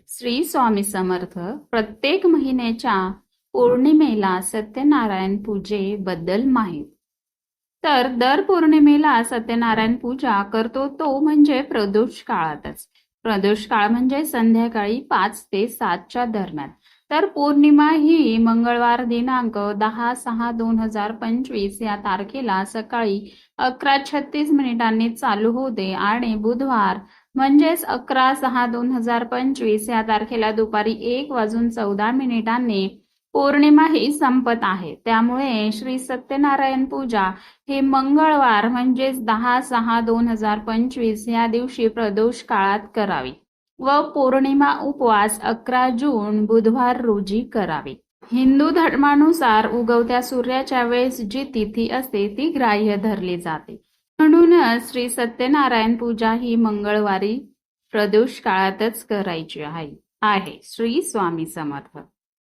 श्री स्वामी समर्थ. प्रत्येक महिन्याच्या पौर्णिमेला सत्यनारायण पूजेबद्दल माहिती. तर दर पौर्णिमेला सत्यनारायण पूजा करतो तो म्हणजे प्रदोष काळातच. प्रदोष काळ म्हणजे संध्याकाळी 5 ते 7च्या दरम्यान. तर पौर्णिमा ही मंगळवार दिनांक 10/6/2025 या तारखेला सकाळी 11:36 चालू होते आणि बुधवार म्हणजेच 11/6/2025 या तारखेला दुपारी 1:14 पौर्णिमा ही संपत आहे. त्यामुळे श्री सत्यनारायण पूजा ही मंगळवार म्हणजेच 10/6/2025 या दिवशी प्रदोष काळात करावी व पौर्णिमा उपवास 11 जून बुधवार रोजी करावी. हिंदू धर्मानुसार उगवत्या सूर्याच्या वेळेस जी तिथी असते ती ग्राह्य धरली जाते. म्हणूनच श्री सत्यनारायण पूजा ही मंगळवारी प्रदोष काळातच करायची आहे. श्री स्वामी समर्थ.